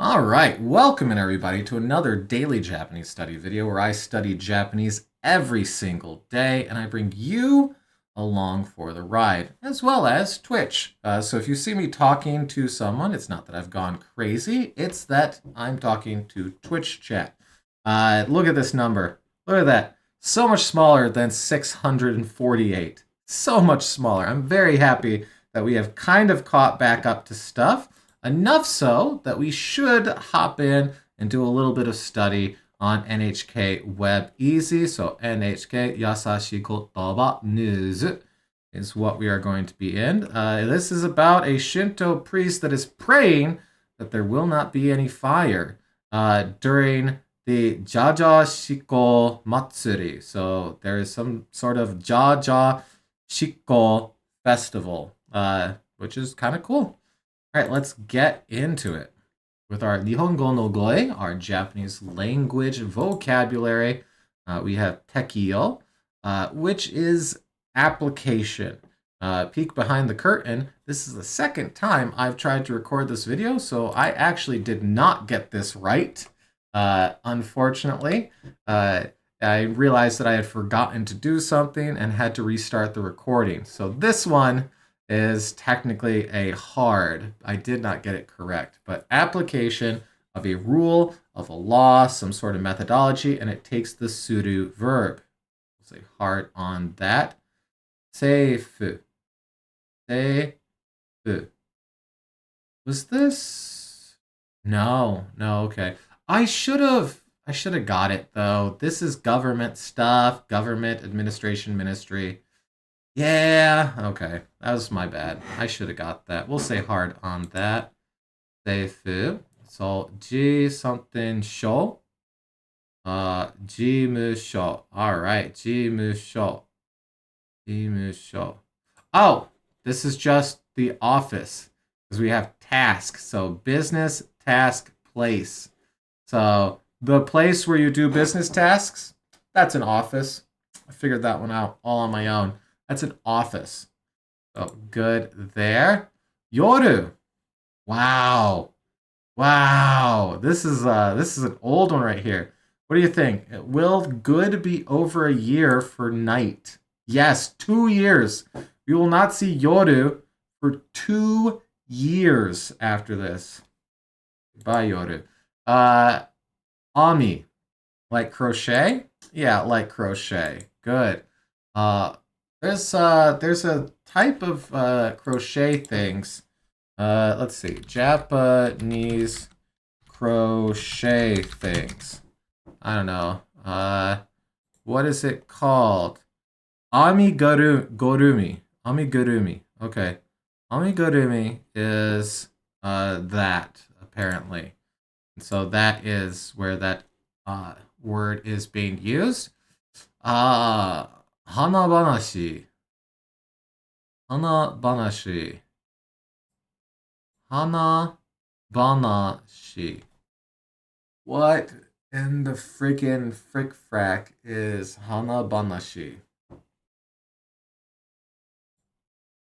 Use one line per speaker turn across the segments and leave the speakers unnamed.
All right, welcome everybody to another daily Japanese study video where I study Japanese every single day and I bring you along for the ride, as well as Twitch. So if you see me talking to someone, it's not that I've gone crazy, it's that I'm talking to Twitch chat. Look at this number. Look at that. So much smaller than 648. So much smaller. I'm very happy that we have kind of caught back up to stuff. Enough so that we should hop in and do a little bit of study on NHK Web Easy. So NHK Yasashi Kotoba News is what we are going to be in. This is about a Shinto priest that is praying that there will not be any fire during the Jaja Shiko Matsuri. So there is some sort of Jaja Shiko festival, which is kind of cool. All right, let's get into it with our Nihongo no goe, our Japanese language vocabulary. We have tekio, which is application. Peek behind the curtain. This is the second time I've tried to record this video, so I actually did not get this right. Unfortunately, I realized that I had forgotten to do something and had to restart the recording. So this one is technically a hard. I did not get it correct, but application of a rule, of a law, some sort of methodology, and it takes the suru verb. We'll say hard on that. Seifu. Seifu. Was this? No, okay. I should have got it though. This is government stuff, government administration ministry. Yeah, okay. That was my bad. I should have got that. We'll say hard on that. Seifu. So, G something sho. Jimusho. Alright, Jimusho. Jimusho. Oh, this is just the office. Because we have task. So, business, task, place. So, the place where you do business tasks, that's an office. I figured that one out all on my own. That's an office. So good there. Yoru. Wow. Wow. This is an old one right here. What do you think? Will good be over a year for night? Yes, 2 years. We will not see yoru for 2 years after this. Bye, yoru. Ami. Like crochet? Yeah, like crochet. Good. There's a type of crochet things. Let's see. Japanese crochet things. I don't know. What is it called? Amigurumi. Amigurumi. Okay. Amigurumi is that apparently. And so that is where that word is being used. Hanabanashi. Hanabanashi. Hanabanashi. What in the freaking frick frack is Hanabanashi?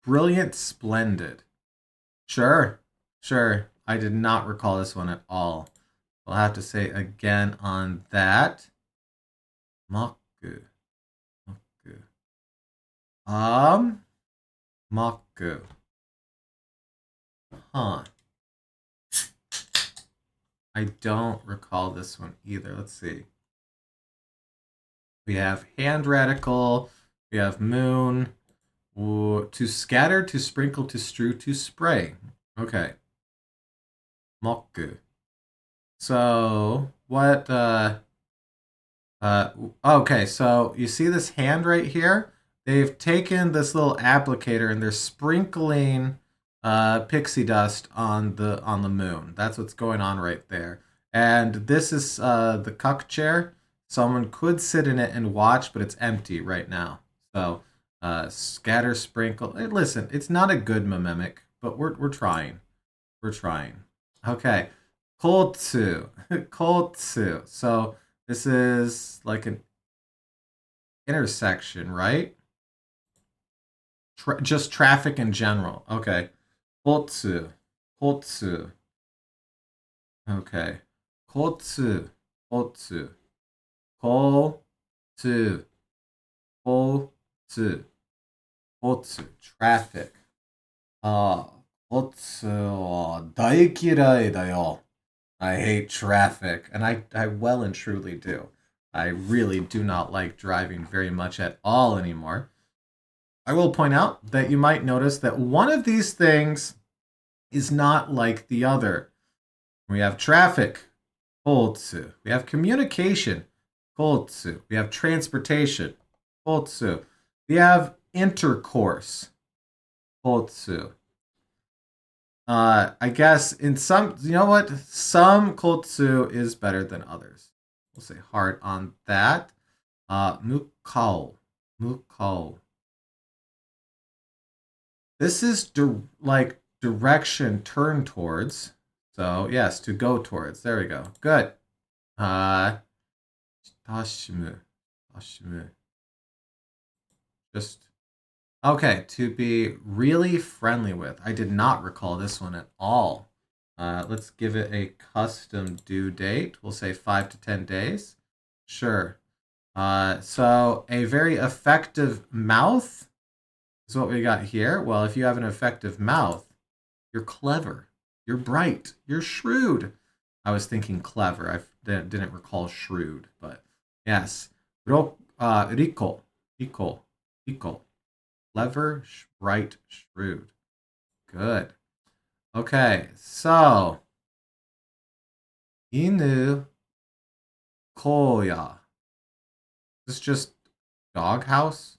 Brilliant, splendid. Sure. I did not recall this one at all. I'll have to say again on that. Maku. Maku. Huh. I don't recall this one either. Let's see. We have hand radical. We have moon. Ooh, to scatter, to sprinkle, to strew, to spray. Okay. Moku. So, what, okay, so you see this hand right here? They've taken this little applicator and they're sprinkling pixie dust on the moon. That's what's going on right there. And this is the cuck chair. Someone could sit in it and watch, but it's empty right now. So scatter, sprinkle. Listen, it's not a good mnemonic, but we're trying. We're trying. Okay, kotsu. Kotsu. So this is like an intersection, right? Just traffic in general. Okay. Kotsu. Kotsu. Okay. 交通、交通、交通、交通、交通、traffic. 交通は大嫌いだよ. I hate traffic, and I well and truly do. I really do not like driving very much at all anymore. I will point out that you might notice that one of these things is not like the other. We have traffic, 交通. We have communication, 交通. We have transportation, 交通. We have intercourse, 交通. I guess in some, you know what? Some 交通 is better than others. We'll say hard on that. 向かう, 向かう. This is like direction, turn towards. So yes, to go towards. There we go. Good. Tashimu. Tashimu. Just okay, to be really friendly with. I did not recall this one at all. Let's give it a custom due date. We'll say 5 to 10 days. Sure. So a very effective mouth is what we got here. Well, if you have an effective mouth, you're clever, you're bright, you're shrewd. I was thinking clever. I didn't recall shrewd, but yes. Rico, Rico, Rico. Clever, bright, shrewd. Good. Okay, so Inu Koya. Is this just doghouse?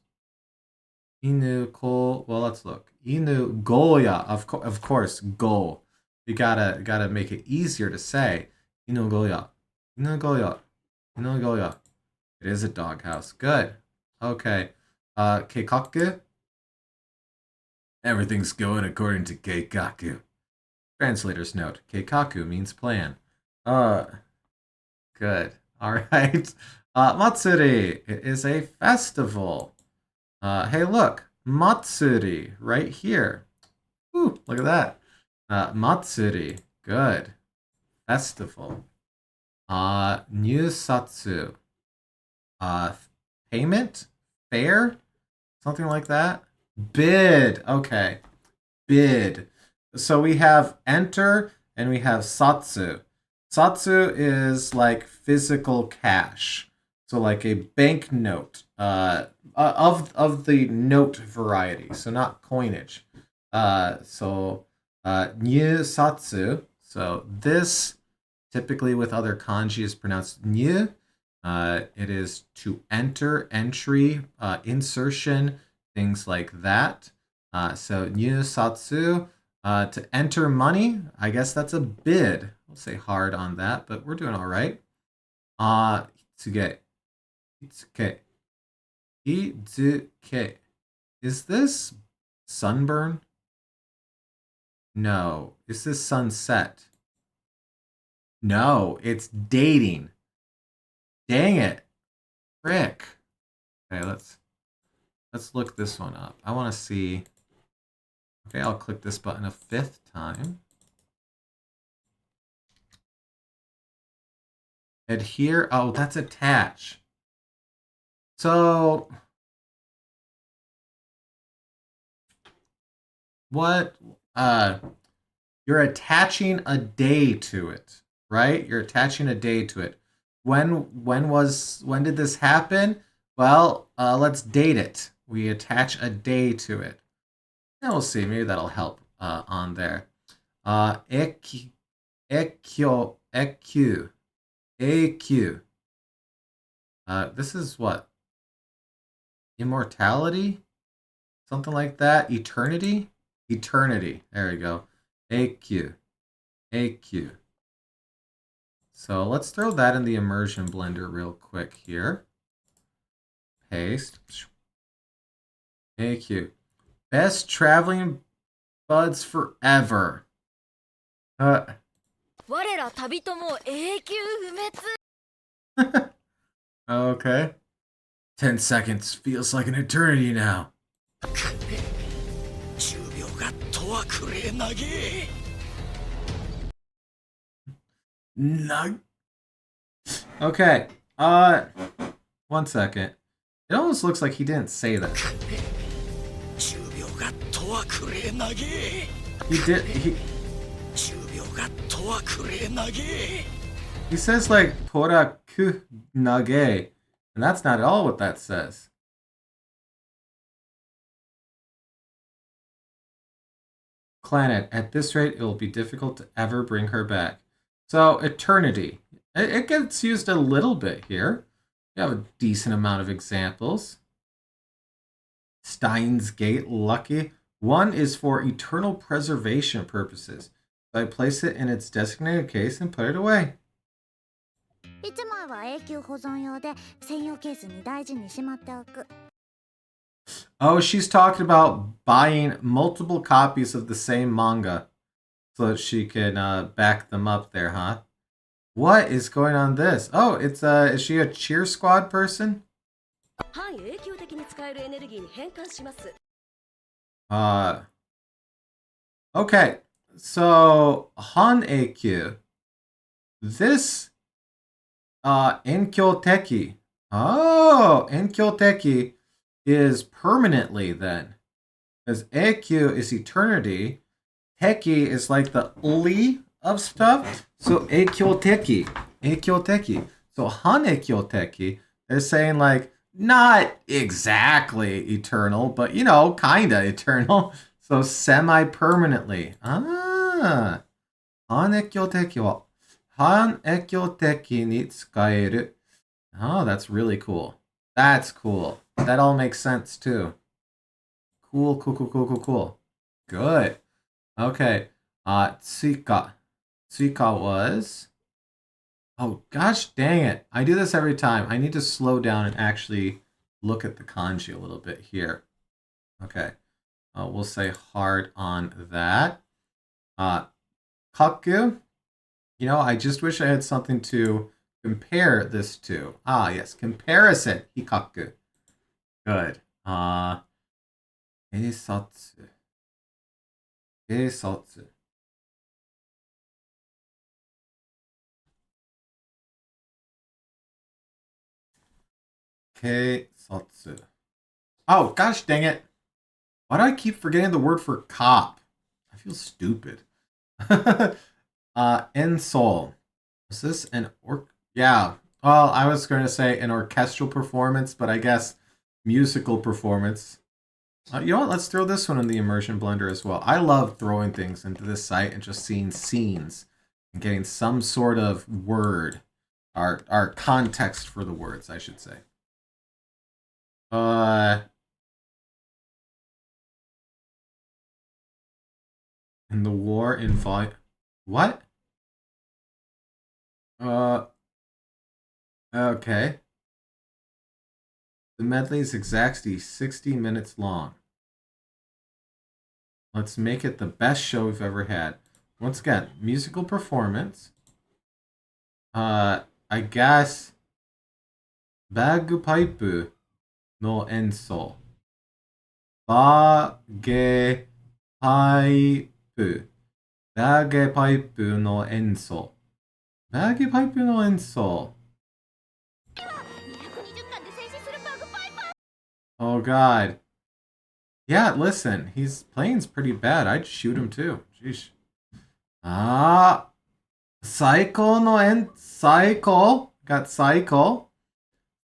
Inu ko. Well, let's look. Inu Goya. Of course, go. You gotta make it easier to say. Inu Goya. Inu Goya. Inu Goya. It is a doghouse. Good. Okay. Keikaku. Everything's going according to Keikaku. Translator's note. Keikaku means plan. Good. All right. Matsuri. It is a festival. Hey, look. Matsuri right here. Ooh, look at that. Matsuri. Good. Festival. Nyusatsu. Payment? Fare? Something like that? Bid. Okay. Bid. So we have enter and we have satsu. Satsu is like physical cash. So like a banknote of the note variety. So not coinage. Nyu satsu. So this typically with other kanji is pronounced nyu. It is to enter, entry, insertion, things like that. So nyu satsu, to enter money, I guess that's a bid. We'll say hard on that, but we're doing all right. Itsuge. Itsuke. Itsuke. Is this sunburn? No. Is this sunset? No, it's dating. Dang it. Frick. Okay, let's look this one up. I want to see. Okay, I'll click this button a 5th time. Adhere. Oh, that's attach. So what? You're attaching a day to it, right? You're attaching a day to it. When did this happen? Well, let's date it. We attach a day to it. And we'll see. Maybe that'll help on there. Ekkyo, ekyu, AQ. This is what? Immortality? Something like that? Eternity? Eternity. There we go. AQ. AQ. So let's throw that in the immersion blender real quick here. Paste. AQ. Best traveling buds forever. Okay. 10 seconds feels like an eternity now. No. Okay. 1 second. It almost looks like he didn't say that. He did. He says like "pora ku nage," and that's not at all what that says. Planet. At this rate, it will be difficult to ever bring her back. So eternity. It gets used a little bit here. You have a decent amount of examples. Steins Gate, lucky. One is for eternal preservation purposes. So I place it in its designated case and put it away.
1枚は永久保存用で専用ケースに大事にしまっておく。
Oh, she's talking about buying multiple copies of the same manga so that she can back them up there, huh? What is going on this? Oh, it's is she a cheer squad person? Okay. So Han AQ. This Enkyo Teki. Oh, Enkyo Teki is permanently then. Because AQ is eternity. Teki is like the uli of stuff. So Eikyo Teki. Eikyo Teki. So Han Eikyo Teki, they're saying like not exactly eternal, but you know, kinda eternal. So semi-permanently. Ah. Han Eikyo Teki wa Han Eikyo Teki ni tsukaeru. Oh, that's really cool. That's cool. That all makes sense too. Cool, cool, cool, cool, cool, cool. Good. Okay. Tsuika. Tsuika was... Oh, gosh dang it. I do this every time. I need to slow down and actually look at the kanji a little bit here. Okay. We'll say hard on that. Kaku. You know, I just wish I had something to compare this to. Ah, yes. Comparison. Hikaku. Good. Eisatsu. Eisatsu. Keisatsu. Oh, gosh dang it. Why do I keep forgetting the word for cop? I feel stupid. Ensoul. Is this an Yeah. Well, I was going to say an orchestral performance, but I guess musical performance. You know what? Let's throw this one in the immersion blender as well. I love throwing things into this site and just seeing scenes and getting some sort of word, our context for the words, I should say. In the war in What? Okay. The medley is exactly 60 minutes long. Let's make it the best show we've ever had. Once again, musical performance. I guess bagpipe no enso. Bagpipe. Bagpipe no enso. Bagpipe no enso. Oh god. Yeah, listen, he's playing's pretty bad. I'd shoot him too. Jeez. Cycle no cycle. Got cycle.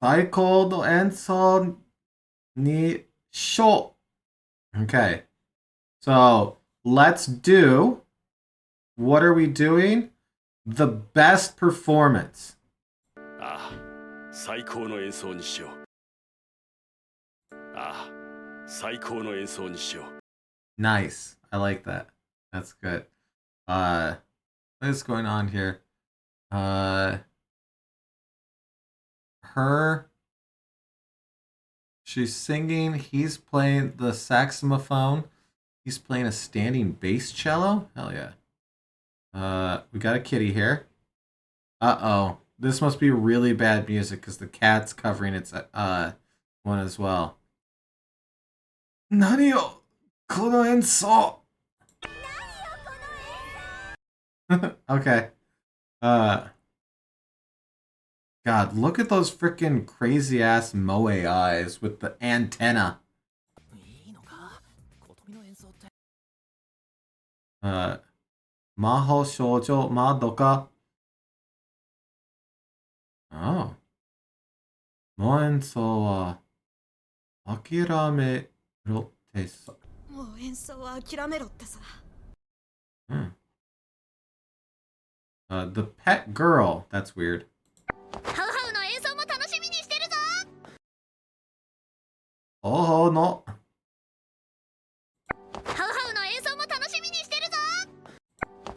Cycle no enso ni sho. Okay. So let's do. What are we doing? The best performance. Nice. I like that. That's good. What is going on here? She's singing. He's playing the saxophone. He's playing a standing bass cello. Hell yeah. We got a kitty here. Uh-oh. This must be really bad music because the cat's covering its one as well. Nani yo kono enso? Okay. Uh, God, look at those freaking crazy ass moe eyes with the antenna. Maho shoujo madoka. Oh. Moenso wa akirameru tesa.
もう演奏は諦めろってさ。
Hmm. The pet girl. That's weird.
ハウハウの演奏も楽しみにしてるぞ。
Oh no.
ハウハウの演奏も楽しみにしてるぞ。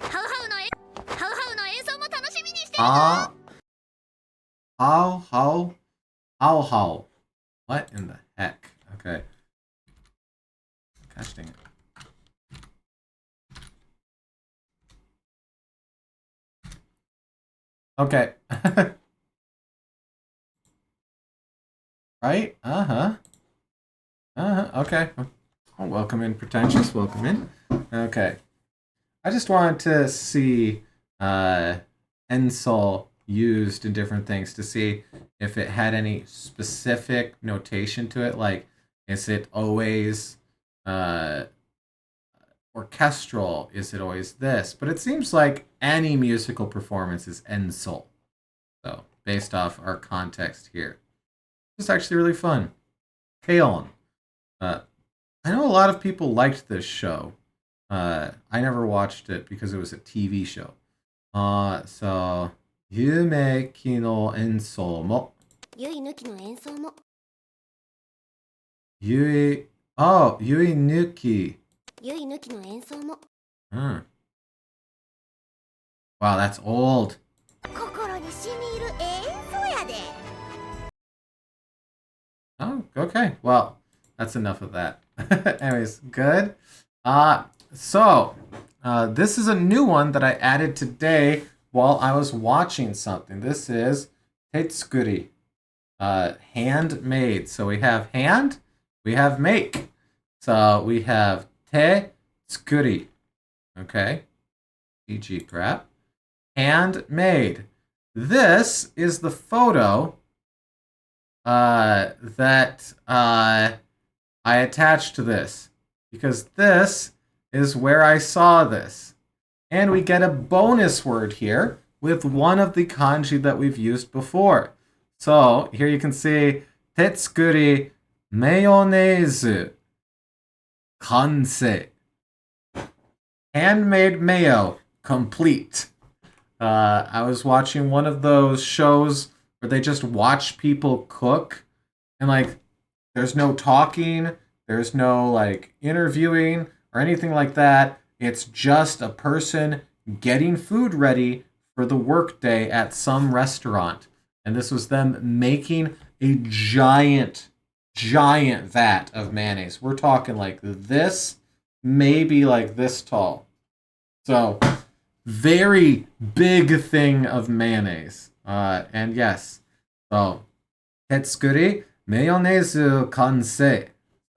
ハウハウの演奏も楽しみにしてるぞ。
How? What in the heck? Okay. Gosh dang it. Okay. Right? Okay. Oh, welcome in, pretentious. Welcome in. Okay. I just wanted to see Ensol used in different things to see if it had any specific notation to it. Like, is it always orchestral? Is it always this? But it seems like any musical performance is Ensol. So, based off our context here. It's actually really fun. Kaon. I know a lot of people liked this show. I never watched it because it was a TV show. So, Yume Kino Enso mo.
ゆい抜きの演奏も。
Yui Nuki.
ゆい抜きの演奏も。
Hmm. Wow, that's old.
心に染み入る演奏やで。
Oh, okay. Well, that's enough of that. Anyways, good. This is a new one that I added today while I was watching something. This is Tetsukuri. Handmade. So we have hand, we have make. So we have Tetsukuri. Okay. PG crap. Handmade. This is the photo that I attached to this because this is where I saw this. And we get a bonus word here with one of the kanji that we've used before. So here you can see Tetsukuri mayonnaise kansei. Handmade mayo complete. I was watching one of those shows where they just watch people cook and like there's no talking, there's no like interviewing or anything like that. It's just a person getting food ready for the workday at some restaurant. And this was them making a giant vat of mayonnaise. We're talking like this, maybe like this tall. So, very big thing of mayonnaise. And yes, so Tetsukuri mayonnaise kansei.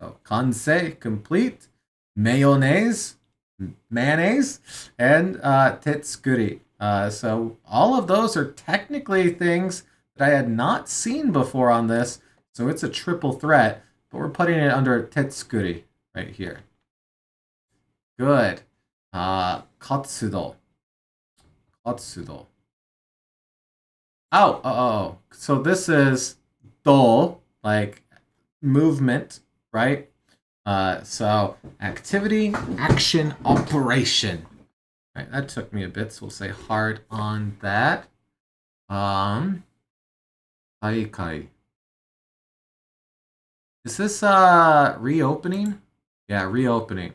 So kansei complete, mayonnaise, and Tetsukuri. So all of those are technically things that I had not seen before on this. So it's a triple threat, but we're putting it under Tetsukuri right here. Good. Katsudo. Oh. So this is do, like movement, right? So activity, action, operation. Right, that took me a bit, so we'll say hard on that. Haikai. Is this reopening? Yeah, reopening.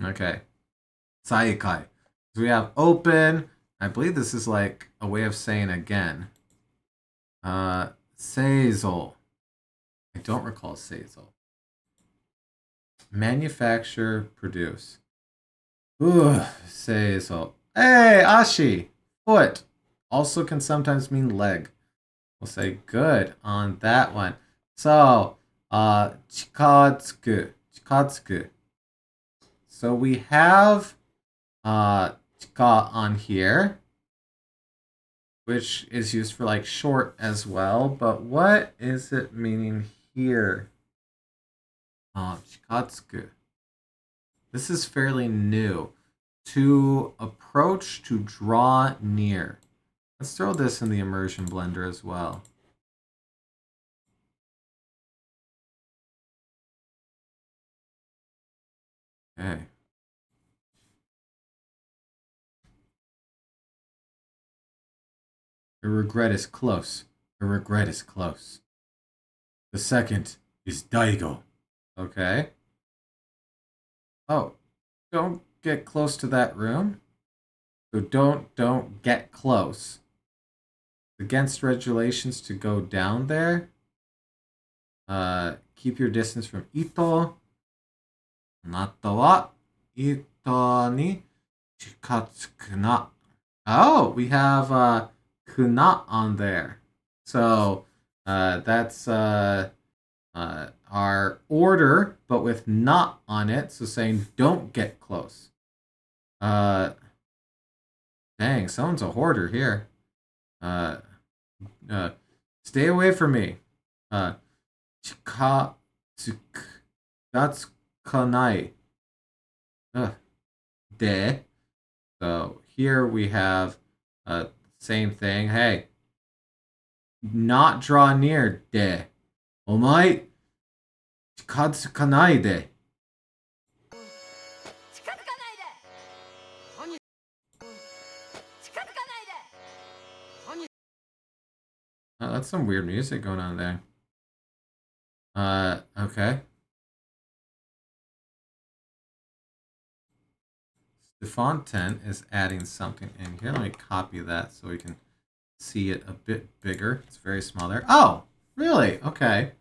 Okay. Saikai. So we have open. I believe this is like a way of saying again. Seizo. I don't recall seizo. Manufacture, produce. Ooh, seizo. Hey, ashi. Foot. Also can sometimes mean leg. We'll say good on that one. So, chikatsuku. So we have chika on here. which is used for like short as well. But what is it meaning here? Chikatsuku. This is fairly new. To approach, to draw near. Let's throw this in the immersion blender as well. Okay. A regret is close. A regret is close. The second is Daigo. Okay. Oh, don't get close to that room. So don't get close. Against regulations to go down there. Keep your distance from Ito. Nata wa Ito ni chikatsuku na. Oh, we have kuna on there. So that's our order, but with not on it. So saying don't get close. Dang, someone's a hoarder here. Stay away from me. Chikatsuku. That's kanai. De. So here we have same thing. Hey, not draw near. De. Omae. Chikatsukanai de. Oh, that's some weird music going on there. Okay. Stefanten is adding something in here. Let me copy that so we can see it a bit bigger. It's very small there. Oh, really? Okay.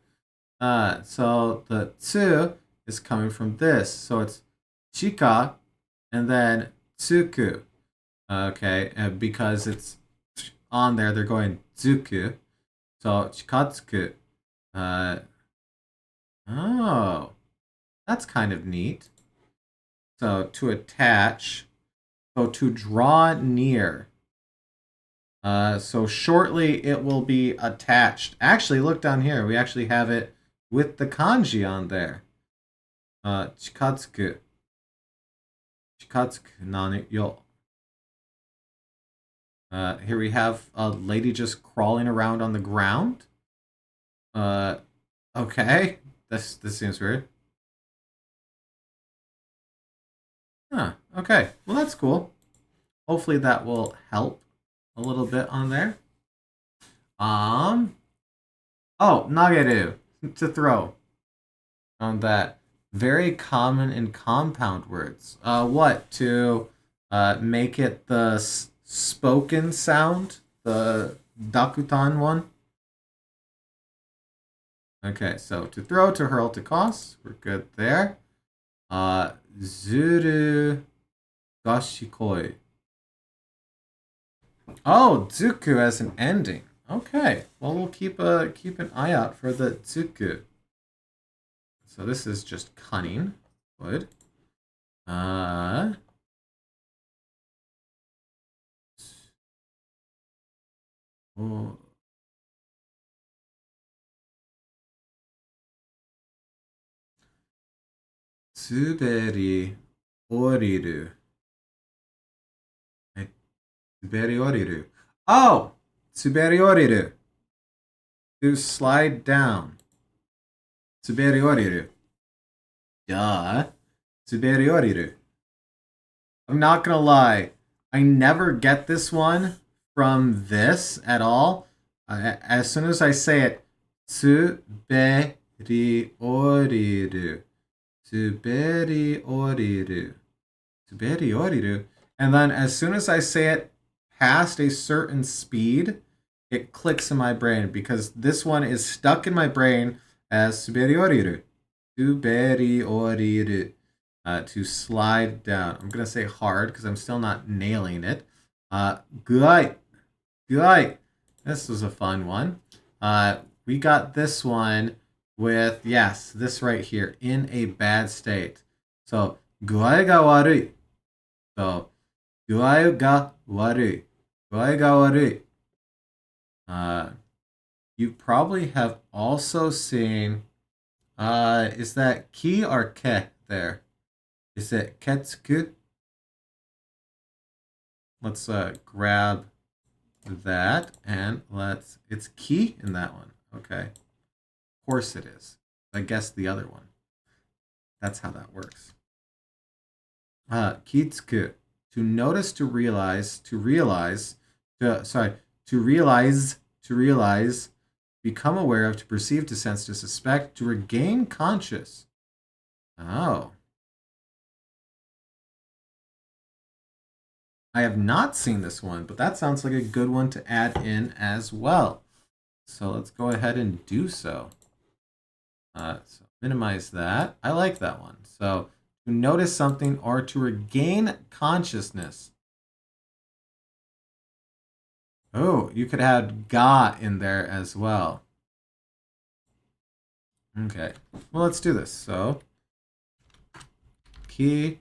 So the tsu is coming from this. So it's chika and then tsuku. Okay, and because it's on there, they're going tsuku. So chikatsuku. Oh, that's kind of neat. So to attach, so to draw near. So shortly it will be attached. Actually, look down here. We actually have it with the kanji on there. Chikatsuku. Chikatsuku nani yo. Here we have a lady just crawling around on the ground. Okay. This seems weird. Huh. Okay. Well, that's cool. Hopefully that will help a little bit on there. Oh, nageru. To throw. On that. Very common in compound words. What? To make it the spoken sound? The dakutan one? Okay, so to throw, to hurl, to toss. We're good there. Zuru gashikoi. Oh, Zuku as an ending. Okay. Well, we'll keep an eye out for the Zuku. So this is just cunning. Good. Oh. Tsuberi oriru. Tsuberi oriru. Oh! Tsuberi oriru. To slide down. Tsuberi oriru. Duh. Tsuberi oriru. I'm not gonna lie. I never get this one from this at all. As soon as I say it, tsuberi oriru. Tsuberi oriru. Tsuberi oriru. And then as soon as I say it past a certain speed, it clicks in my brain because this one is stuck in my brain as tsuberi oriru. Tsuberi oriru. To slide down. I'm going to say hard because I'm still not nailing it. Guai. Guai. This was a fun one. We got this one with, yes, this right here, in a bad state. So, guai ga warui. So, guai ga warui. Guai ga warui. You probably have also seen, is that ki or ke there? Is it ketsuku? Let's grab that and it's ki in that one. Okay. Of course it is. I guess the other one. That's how that works. Kitsuku. To notice, to realize, to realize, become aware of, to perceive, to sense, to suspect, to regain conscious. Oh. I have not seen this one, but that sounds like a good one to add in as well. So let's go ahead and do so. So minimize that. I like that one. So to notice something or to regain consciousness. Oh, you could add ga in there as well. Okay. Well, let's do this. So ki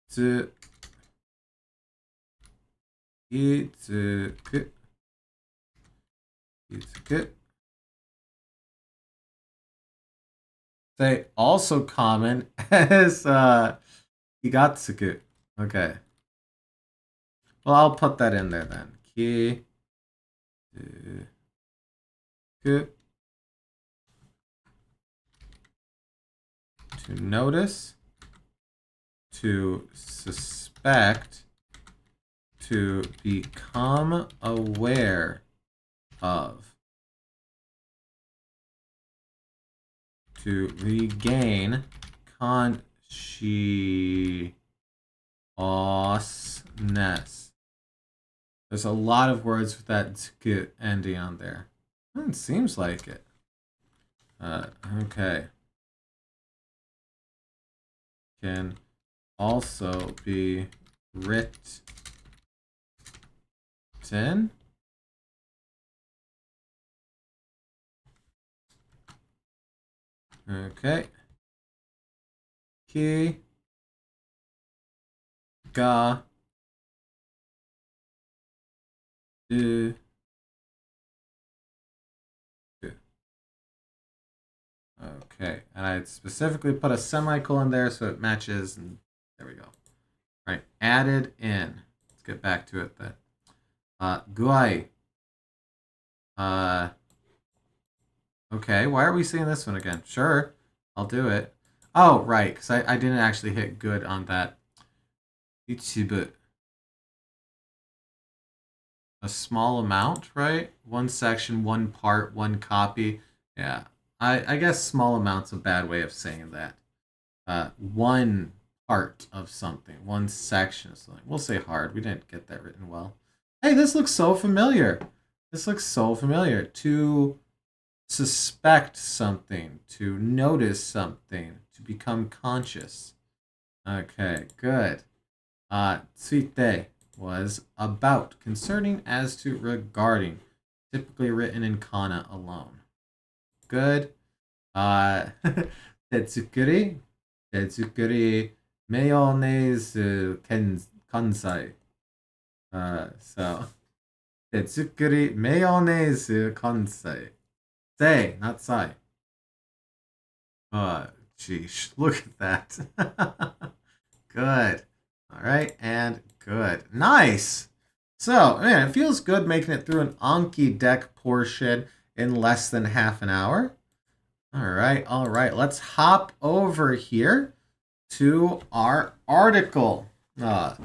tsu itsuku itsuku. Say also common as igatsuku. Okay. Well, I'll put that in there then. Ki tsuku. To notice, to suspect, to become aware of, to regain consciousness. There's a lot of words with that tsuku ending on there. It seems like it. Okay. Can also be written. Okay. Ki ga du. Okay, and I specifically put a semicolon there so it matches, and there we go. All right, added in. Let's get back to it then. Guai. Okay, why are we seeing this one again? Sure, I'll do it. Oh, right, because I didn't actually hit good on that. Ichibu. A small amount, right? One section, one part, one copy. Yeah, I guess small amount's a bad way of saying that. One part of something, one section of something. We'll say hard. We didn't get that written well. Hey, this looks so familiar. This looks so familiar. To suspect something, to notice something, to become conscious. Okay, good. Tsuite was about, concerning, as to, regarding, typically written in kana alone. Good. Tetsukuri, tetsukuri, mayonnaise, kansai. So, tetsukuri, mayonnaise, kansai. Say, not sai. Geesh, look at that. Good. All right, and good. Nice. So, man, it feels good making it through an Anki deck portion in less than half an hour. All right. Let's hop over here to our article. 火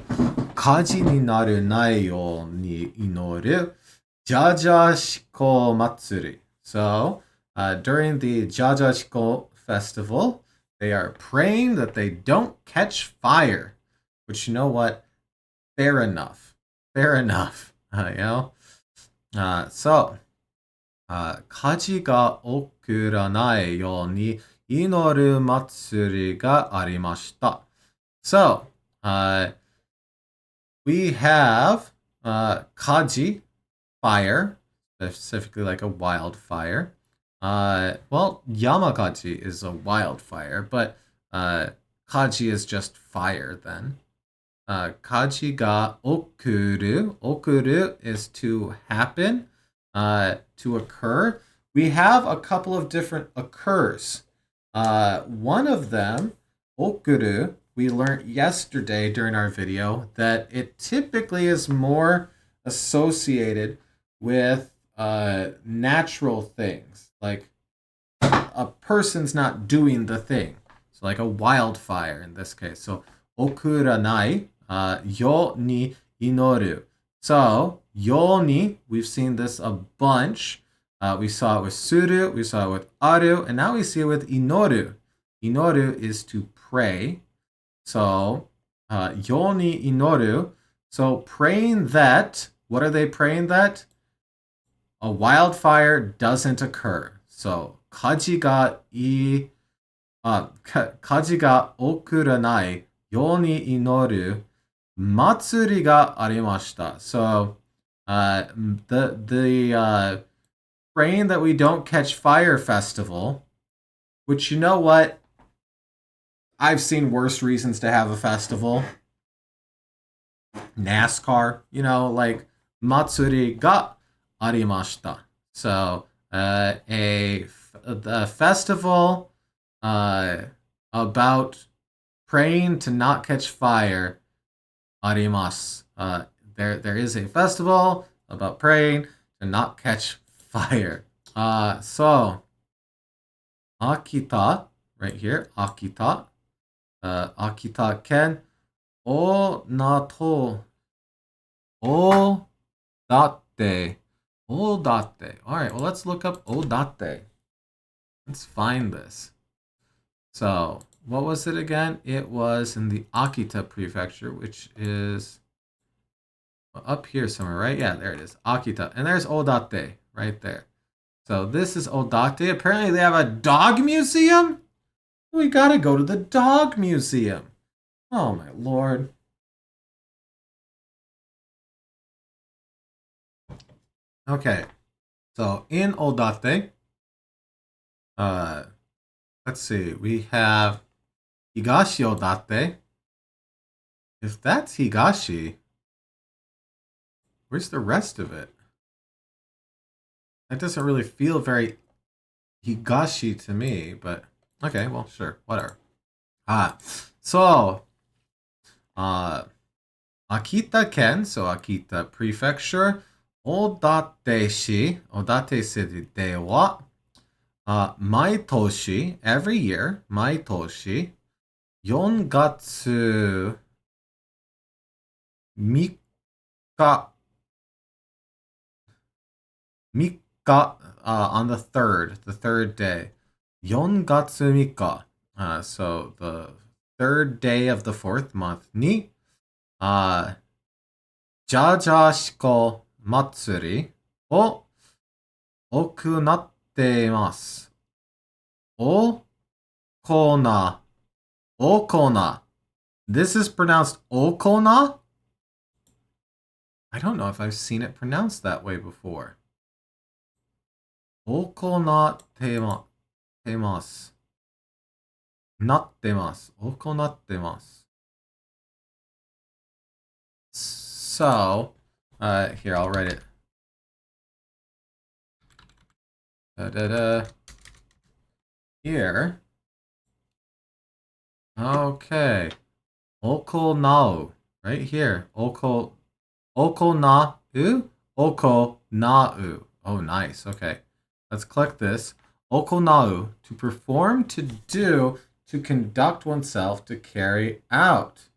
事になるないように祈るジャジャシコ祭り. So, during the Jajashiko festival, they are praying that they don't catch fire. Which, you know what? Fair enough. Fair enough. So, 火事が起こらないように祈る祭りがありました. So, we have kaji, fire, specifically like a wildfire. Well, Yamakaji is a wildfire, but kaji is just fire then. Kaji ga okuru. Okuru is to happen, to occur. We have a couple of different occurs. One of them, okuru, we learned yesterday during our video that it typically is more associated with natural things, like a person's not doing the thing. So like a wildfire in this case. So okuranai, yo ni inoru. So yo ni, we've seen this a bunch. We saw it with suru, we saw it with aru, and now we see it with inoru. Inoru is to pray. So yo ni inoru. So praying that, what are they praying that? A wildfire doesn't occur. So 火事が起こらないように祈る祭りがありました。So, the praying that we don't catch fire festival, which you know what? I've seen worse reasons to have a festival. NASCAR, you know, like matsuri ga arimashita. So, a festival about praying to not catch fire. Arimasu. There is a festival about praying to not catch fire. So Akita, right here, Akita. Akita ken Onato Odate. Odate. Alright, well let's look up Odate. Let's find this. So, what was it again? It was in the Akita prefecture, which is up here somewhere, right? Yeah, there it is. Akita. And there's Odate right there. So this is Odate. Apparently they have a dog museum? We gotta go to the dog museum. Oh my lord. Okay. So in Odate, let's see. We have Higashi Odate. If that's Higashi, where's the rest of it? That doesn't really feel very Higashi to me, but okay, well, sure, whatever. So, Akita Ken, so Akita Prefecture, Odate-shi, Odate City de wa, Maitoshi, every year, Maitoshi, 4月 Mika, on the third day. 4月 Mika. So the third day of the fourth month ni, Jajashiko Matsuri o okunattemasu. Okona. Okona. This is pronounced Okona? I don't know if I've seen it pronounced that way before. Okonattemasu. Nattemasu. Okonattemasu. So, here, I'll write it. Here. Okay. Okonau. Right here. Okonau. Okonau. Oh, nice. Okay. Let's click this. Okonau. To perform, to do, to conduct oneself, to carry out.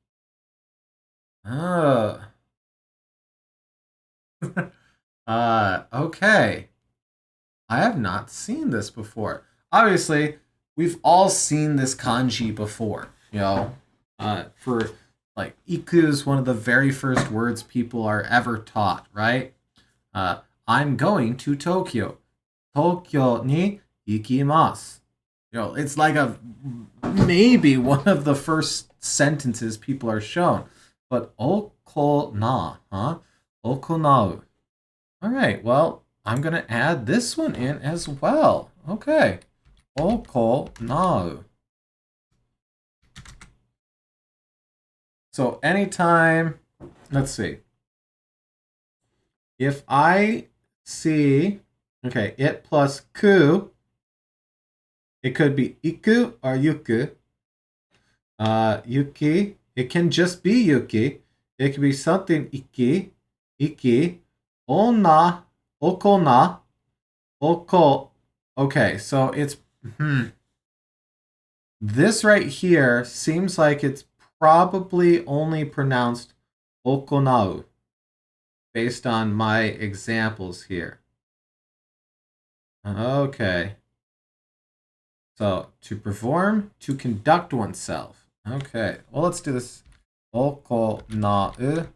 Okay. I have not seen this before. Obviously, we've all seen this kanji before, you know. For like iku is one of the very first words people are ever taught, right? I'm going to Tokyo. Tokyo ni ikimasu. You know, it's like maybe one of the first sentences people are shown. But okona, huh? Okonau. All right, well, I'm going to add this one in as well. Okay. Okonau. So anytime, let's see. If I see, okay, it plus ku, it could be iku or yuku. Yuki, it can just be yuki. It could be something iki, onna, okona, oko. Okay, so it's, this right here seems like it's probably only pronounced okonau based on my examples here. Okay. So, to perform, to conduct oneself. Okay, well, let's do this. Okonau.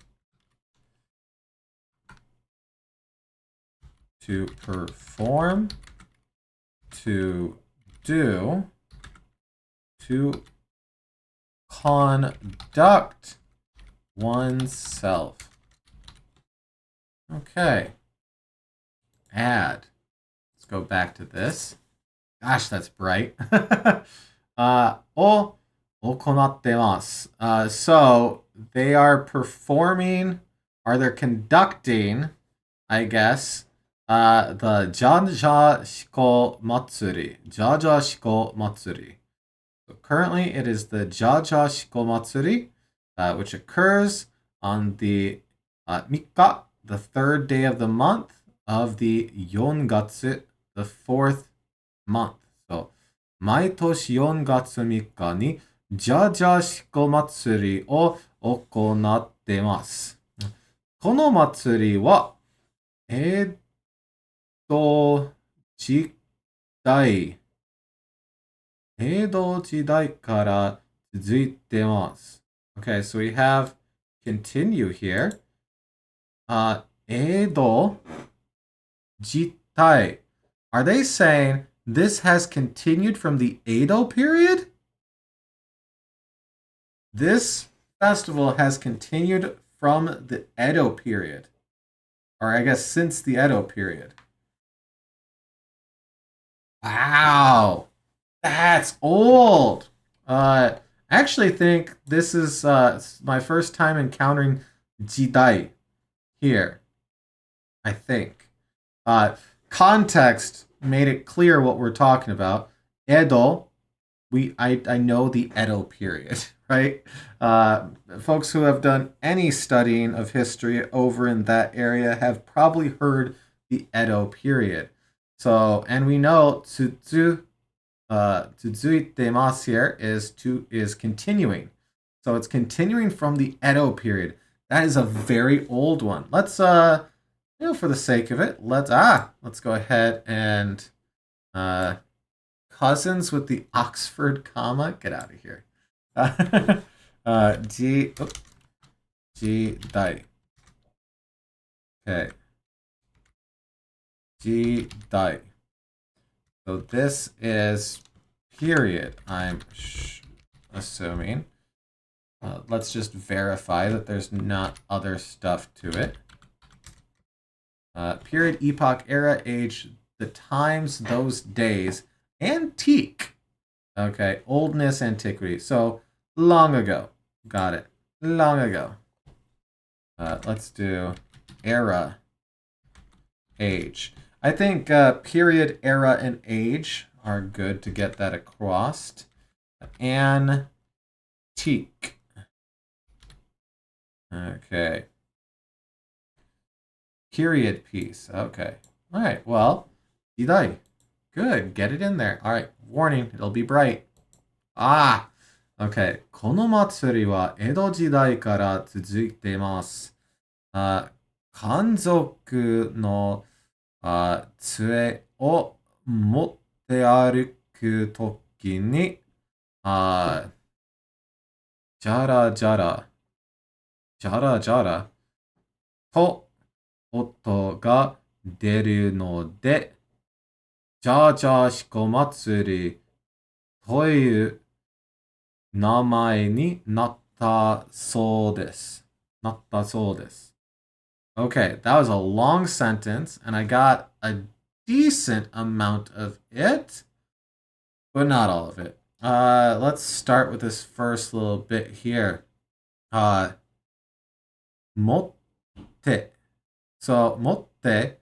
To perform, to do, to conduct oneself. Okay. Add. Let's go back to this. Gosh, that's bright. を行ってます. So they are performing, or they're conducting, I guess, the Jaja Shiko Matsuri. Jaja Shiko Matsuri. So currently it is the Jaja Shiko Matsuri, which occurs on the Mikka, the third day of the month of the Yongatsu, the fourth month. So, 毎年4月3日にジャジャシコ祭りを行っています。この祭りは、江戸時代、江戸時代から続いています。Okay, so we have continue here. 江戸時代. Are they saying this has continued from the Edo period? This festival has continued from the Edo period. Or I guess since the Edo period. Wow. That's old. I actually think this is my first time encountering jidai here. I think. Context made it clear what we're talking about. Edo, I know the Edo period, right? Folks who have done any studying of history over in that area have probably heard the Edo period. So, and we know tsuzuitemasu here is continuing. So it's continuing from the Edo period. That is a very old one. Let's for the sake of it, let's go ahead and cousins with the Oxford comma. Get out of here. Jidai. Okay. Jidai. So this is period, I'm assuming. Let's just verify that there's not other stuff to it. Period, epoch, era, age, the times, those days. Antique. Okay, oldness, antiquity. So, long ago. Got it. Long ago. Let's do era, age. I think period, era, and age are good to get that across. Antique. Okay. Period piece. Okay. All right. Well, jidai. Good. Get it in there. All right. Warning. It'll be bright. Okay. この祭りは江戸時代から続いています。漢族の杖を持って歩くときに、じゃらじゃらと音が出るので、じゃじゃしこ祭りという名前になったそうです。Okay, that was a long sentence, and I got a decent amount of it, but not all of it. Let's start with this first little bit here. motte. So motte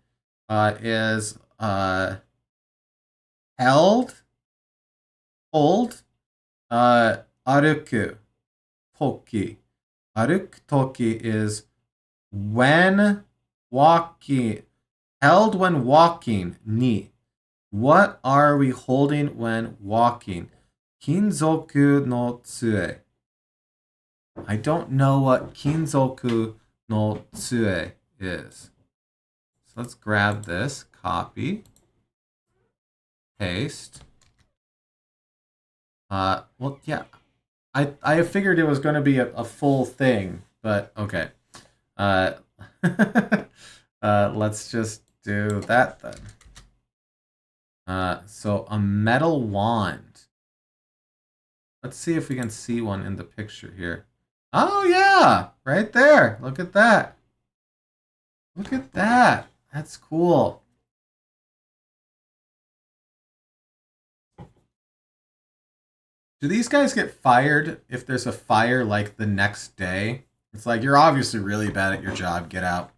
is held, hold, aruku, toki. Aruku toki is when walking, held when walking, ni. What are we holding when walking? Kinzoku no tsue. I don't know what kinzoku no tsue is. So let's grab this, copy, paste. Well, yeah, I figured it was going to be a full thing, but okay. Let's just do that then. So a metal wand. Let's see if we can see one in the picture here. Oh yeah, right there. Look at that. Look at that. That's cool. Do these guys get fired if there's a fire like the next day? It's like, you're obviously really bad at your job. Get out.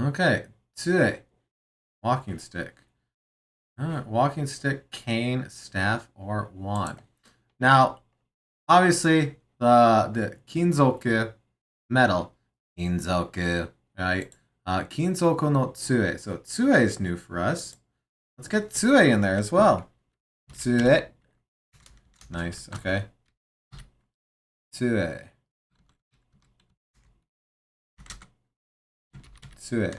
Okay. Tsue. Walking stick. Walking stick, cane, staff, or wand. Now, obviously, the kinzoku, metal, kinzoku, right? Kinzoku no tsue. So tsue is new for us. Let's get tsue in there as well. Tsue. Nice, okay. Tsue. Tsue.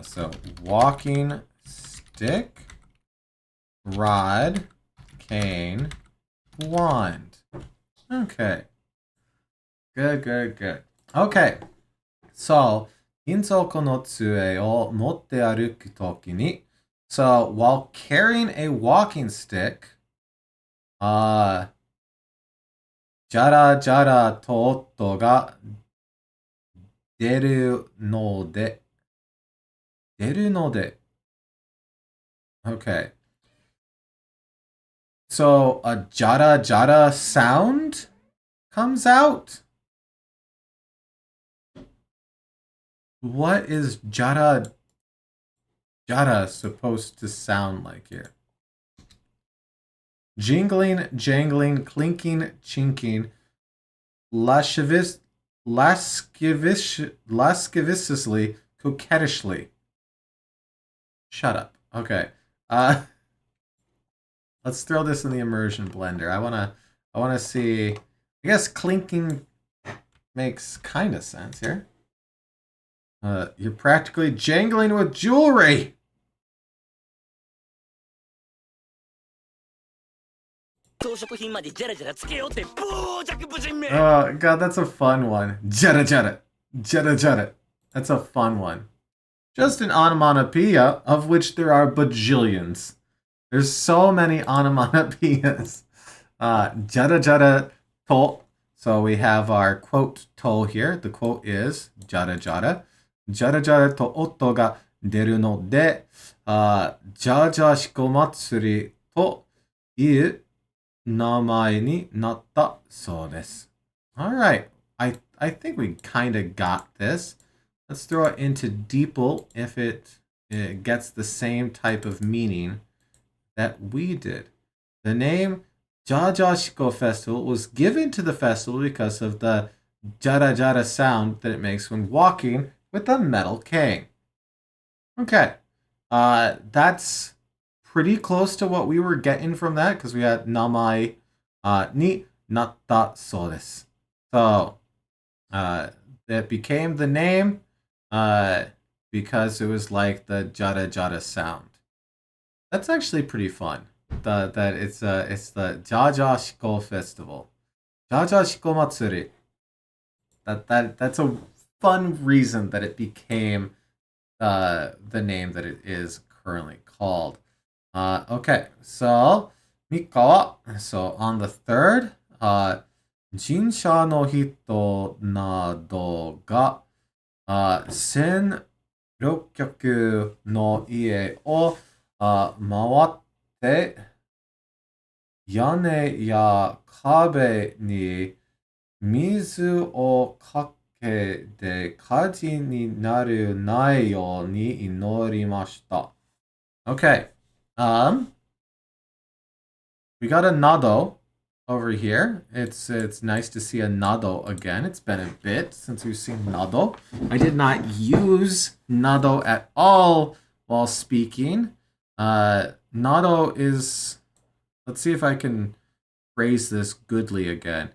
So walking stick, rod, cane, wand. Okay. Good. Okay. So, kinzoku no tsue o motte aruku toki ni. So, while carrying a walking stick, jara jara to otto ga deru no de. Deru no de. Okay. So a jara jara sound comes out. What is jara jara supposed to sound like here? Jingling, jangling, clinking, chinking, lasciviously, coquettishly. Shut up. Okay. Let's throw this in the immersion blender. I wanna see. I guess clinking makes kind of sense here. You're practically jangling with jewelry. Oh god, that's a fun one. Jetta jetta. Jetta jetta. That's a fun one. Just an onomatopoeia, of which there are bajillions. There's so many onomatopoeias. Jada jada to. So we have our quote to here. The quote is jada jada. Jada jada to otto ga deru no de, jaja shikomatsuri to iu namae ni natta sou desu. All right. I think we kind of got this. Let's throw it into DeepL if it gets the same type of meaning that we did. The name Jajashiko Festival was given to the festival because of the jara jara sound that it makes when walking with a metal cane. Okay, that's pretty close to what we were getting from that because we had namae ni natta sou desu. So it became the name because it was like the jara jara sound. That's actually pretty fun. That it's the Jajashiko Festival, Jajashiko Matsuri. That's a fun reason that it became the name that it is currently called. Okay, so Mikawa. So on the 3rd, jinsha no hito nado ga 1600の家を回って屋根や壁に水をかけて火事になるないように祈りました。Okay. We got a nado over here. It's nice to see a nado again. It's been a bit since we've seen nado. I did not use nado at all while speaking. Nado is, let's see if I can phrase this goodly again.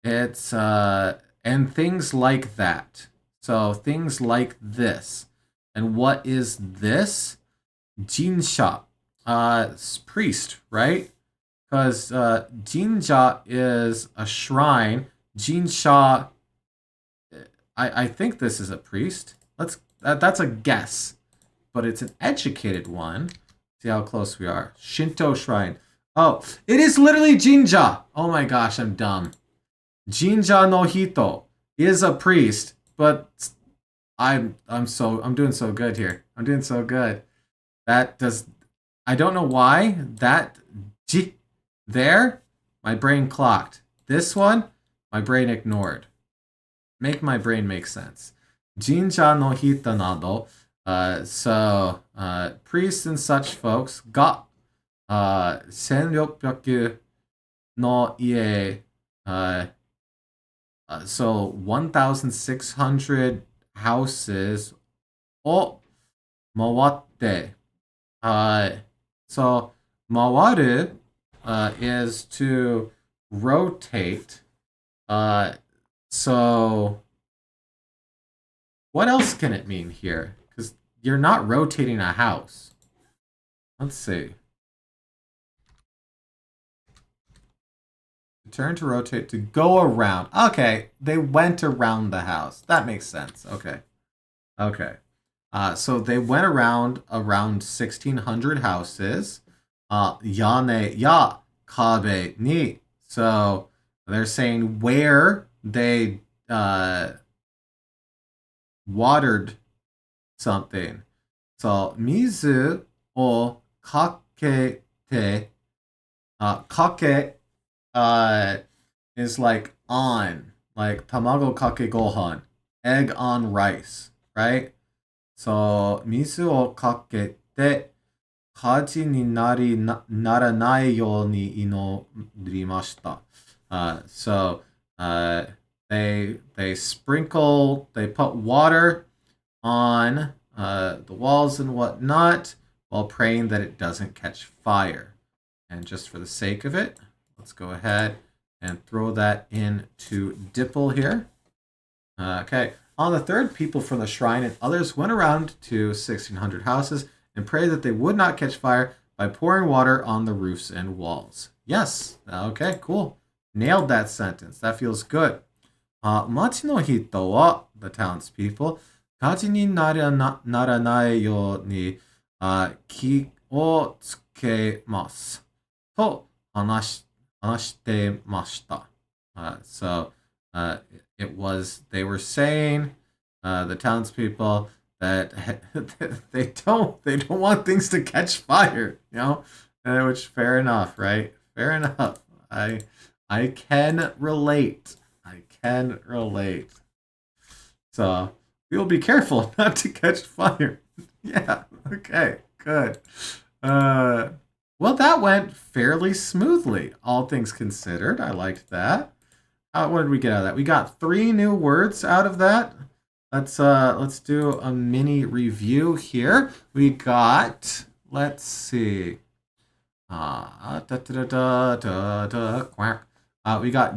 It's and things like that. So things like this. And what is this? Jinsha. Priest, right? Because Jinja is a shrine. Jinsha, I think this is a priest. That's a guess, but it's an educated one. See how close we are. Shinto shrine. Oh, it is literally Jinja. Oh my gosh, I'm dumb. Jinja no Hito is a priest, but I'm doing so good here. I'm doing so good. That does, I don't know why that Ji there, my brain clocked. This one, my brain ignored. Make my brain make sense. Jinja no Hita nado. So priests and such folks got 1600 no ie, so 1,600 houses o mawatte. So mawaru is to rotate. So what else can it mean here? Because you're not rotating a house. Let's see. Turn to rotate to go around. Okay, they went around the house. That makes sense. Okay. Okay. So they went around 1,600 houses. Yane ya kabe ni. So they're saying where they watered something. So mizu o kakete. Kake is like on, like tamago kake gohan, egg on rice, right? So mizu o kakete kaji ni naranai you ni inorimashita. So they sprinkle, they put water on the walls and whatnot while praying that it doesn't catch fire. And just for the sake of it, let's go ahead and throw that into Dipple here. Okay. On the third, people from the shrine and others went around to 1,600 houses and prayed that they would not catch fire by pouring water on the roofs and walls. Yes. Okay, cool. Nailed that sentence. That feels good. Machi no hito wa, the townspeople, kaji ni naranai you ni ki o tsukemasu to hanashite mashita. So it was, they were saying, the townspeople, that they don't want things to catch fire, you know, which fair enough, right? Fair enough. I can relate. I can relate. So we will be careful not to catch fire. Yeah. Okay. Good. Well, that went fairly smoothly, all things considered. I liked that. What did we get out of that? We got 3 new words out of that. Let's do a mini review here. We got, let's see. We got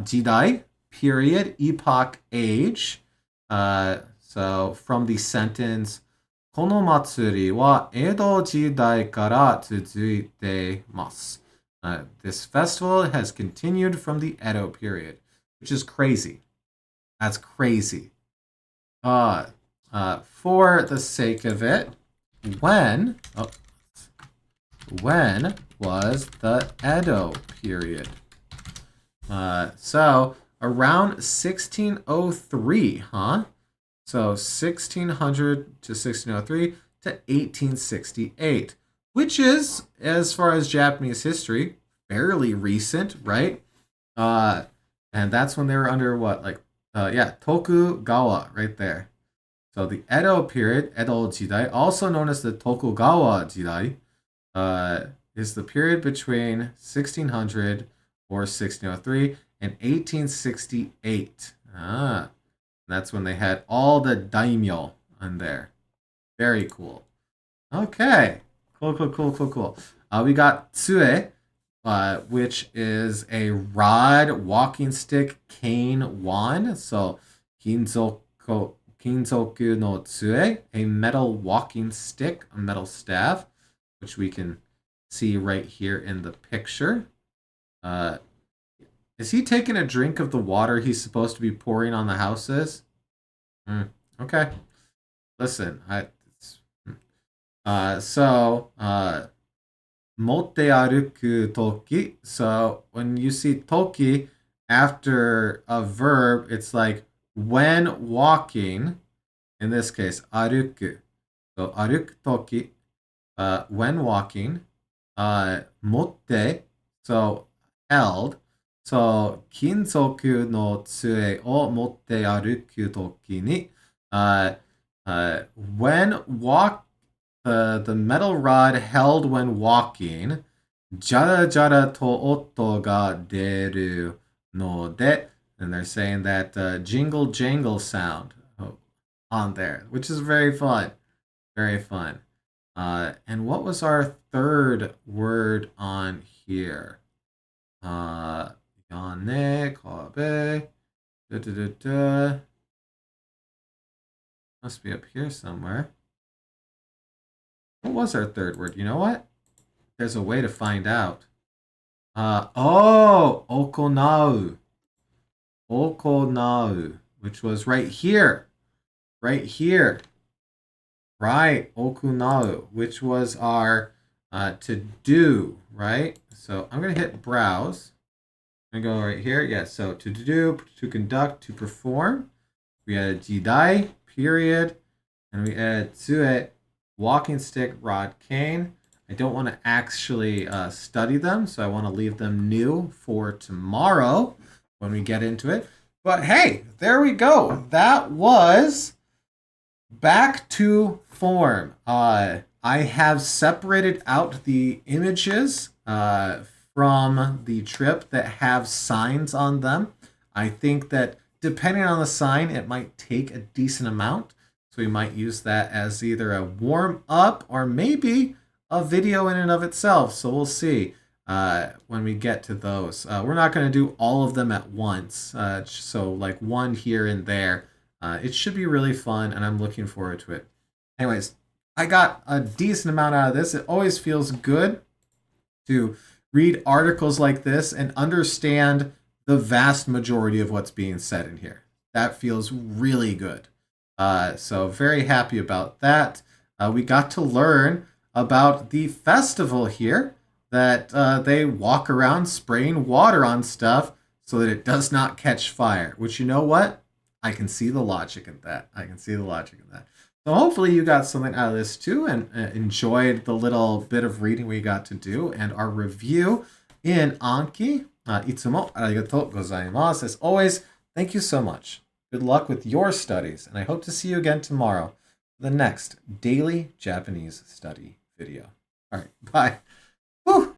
jidai, period, epoch, age. So from the sentence, この祭りは江戸時代から続いてます. This festival has continued from the Edo period, which is crazy. That's crazy. For the sake of it, when was the Edo period? So around 1603, huh? So 1600 to 1603 to 1868, which is, as far as Japanese history, fairly recent, right? And that's when they were under what, like, Tokugawa, right there. So the Edo period, Edo Jidai, also known as the Tokugawa Jidai, is the period between 1600 or 1603 and 1868. That's when they had all the daimyo in there. Very cool. Okay. Cool. We got tsue, which is a rod, walking stick, cane, wand. So, kinzoku no tsue, a metal walking stick, a metal staff, which we can see right here in the picture. Is he taking a drink of the water he's supposed to be pouring on the houses? Okay. Listen, motte aruku toki. So when you see toki after a verb, it's like when walking. In this case, aruku. So aruku toki, when walking. Motte, so held. So kinzoku no tsue o motte aruku toki ni, when the metal rod held when walking, jara jara to otto ga deru no de, and they're saying that jingle jangle sound on there, which is very fun. Very fun. And what was our third word on here? Yane, kabe, must be up here somewhere. What was our third word? You know what? There's a way to find out. Okonau. Okonau, which was right here. Right here. Right, okunau, which was our to do, right? So I'm going to hit browse. I'm going to go right here. Yeah, so to do, to conduct, to perform. We added jidai, period. And we added tsue, walking stick, rod, cane. I don't want to actually study them, so I want to leave them new for tomorrow when we get into it. But hey, there we go. That was back to form. I have separated out the images from the trip that have signs on them. I think that depending on the sign, it might take a decent amount. So we might use that as either a warm up or maybe a video in and of itself. So we'll see when we get to those. We're not going to do all of them at once. So like one here and there. It should be really fun, and I'm looking forward to it. Anyways, I got a decent amount out of this. It always feels good to read articles like this and understand the vast majority of what's being said in here. That feels really good. So very happy about that. We got to learn about the festival here that they walk around spraying water on stuff so that it does not catch fire, which, you know what? I can see the logic in that. So hopefully you got something out of this too and enjoyed the little bit of reading we got to do and our review in Anki. Itsumo arigatou gozaimasu. As always, thank you so much. Good luck with your studies, and I hope to see you again tomorrow for the next daily Japanese study video. All right, bye. Whew.